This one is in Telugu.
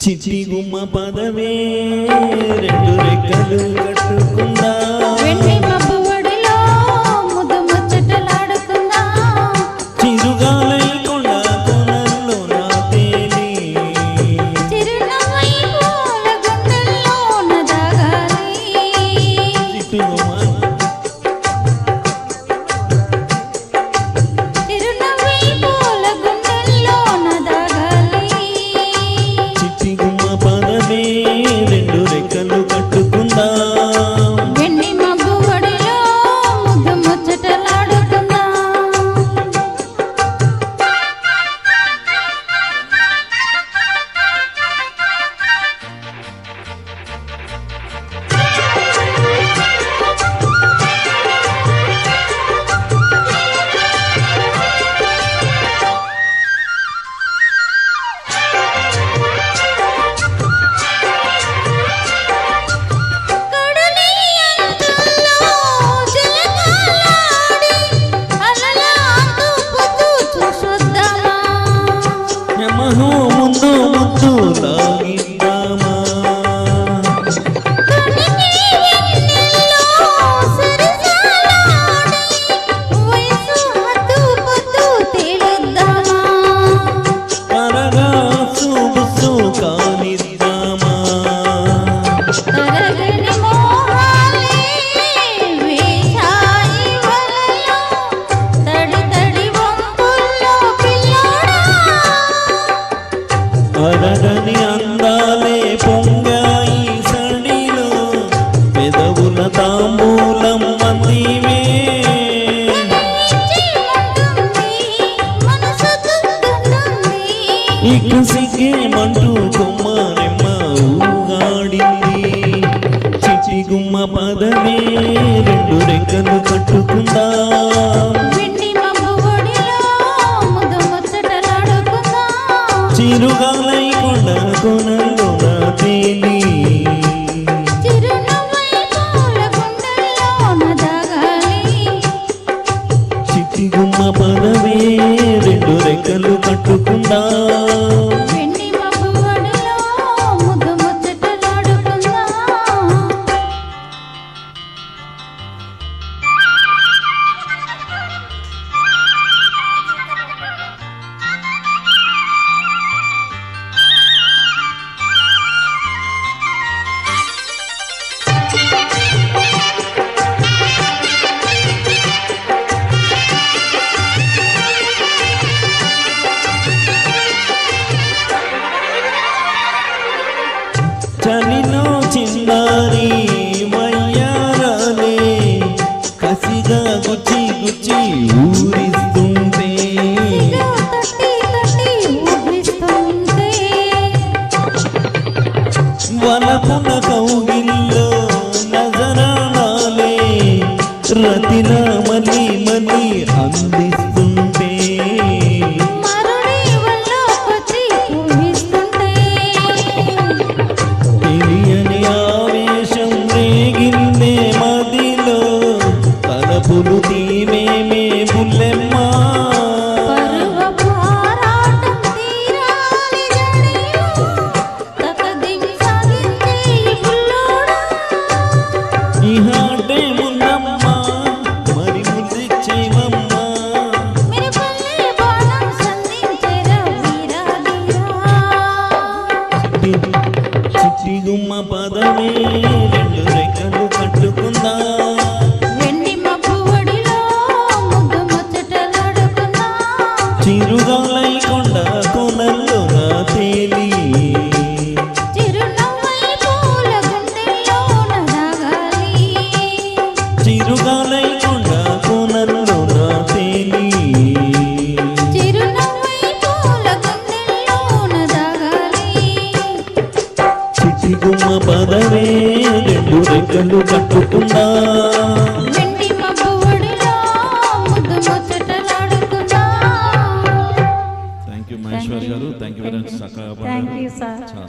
చిట్టి గుమ్మ పదవే రెండు రెక్కలు కట్టుకుందా వెండి మబ్బు ఒడిలో ముద్దు ముచ్చటలాడుకుందా చిరుగాలై కొండ కొనల్లో నా తేలి చిరునవ్వై పూల గుండెల్లోన దాగాలి చిట్టి గుమ్మ చిరునవ్వై పూల గుండెల్లోన దాగాలి చిట్టి గుమ్మ పదవే రెండు రెక్కలు కట్టుకుందా వెండి మబ్బు ఒడిలో ముద్దు ముచ్చటలాడుకుందా కడలి అంచుల్లో చిలకలాడి అలలా తూపుతూ చూసొద్దామా యమహో ముందు ముద్దు లాగిద్దామా కనికి వెన్నెల్లో సరసాలాడి వయసు హద్దు పొద్దు తేలిద్దామా త్వరగా చూపుసు కానిద్దామా తరగని మోహాలే వేశాయి వలలో తడి తడి వంపుల్లో పిల్లోడా అరగని అందాలే పొంగాయి సడిలో పెదవుల తాంబూలం అందివే మనసు దుద్దుతుంది ఇక సిగ్గేమంటూ కొమ్మ రెమ్మ ఊగాడింది చిట్టి గుమ్మ పదవే రెండు రెక్కలు కట్టుకుందా వెండి మబ్బు ఒడిలో ముద్దు ముచ్చటలాడుకుందా చిరుగాలై కొండ కొనల్లో నా తేలి చిరునవ్వై పూల గుండెల్లోన దాగాలి చిట్టి గుమ్మ పదవే రెండు రెక్కలు కట్టుకుందా వెండి మబ్బు ఒడిలో ముద్దు ముచ్చటలాడుకుందా చలిలో చిన్నారి వయ్యారాలే కసిగా గుచ్చి గుచ్చి ఊరిస్తుంటే తట్టి తట్టి ఊగిస్తుంటే వలపున కౌగిల్లో నజరానాలే రతిన మలి మలి అందిస్తుంటే మరుడి వల్లోకొచ్చి ఊహిస్తుంటే తెలియని ఆవేశం రేగిందే మదిలో తలపులు తీవేమే బుల్లెమ్మ పరువపు ఆరాటం తీరాలి జడిలో తకదిమి సాగించే ఈ బుల్లోడా ఈ హాటే ముందమ్మ మరి ముద్దిచ్చేవమ్మ మిరపల్లె బాణం సంధించెరా వీరాధీరా చిట్టి గుమ్మ పదవే రెండు రెక్కలు కట్టుకుందా వెండి మబ్బు ఒడిలో ముద్దు ముచ్చటలాడుకుందా చిరుగాలై కొండ కొనల్లో నా తేలి చిరునవ్వై పూల గుండెల్లోన దాగాలి చిరుగాలై కొండ కొనల్లో నా తేలి చిరునవ్వై పూల గుండెల్లోన దాగాలి చిట్టి గుమ్మ పదవే రెండు రెక్కలు కట్టుకుందా వెండి మబ్బు ఒడిలో ముద్దు ముచ్చటలాడుకుందా థ్యాంక్ యూ మహేశ్వర్ గారు థ్యాంక్ యూ వెరీ మచ్ చక్కగా థ్యాంక్ యూ సార్ పాడారు.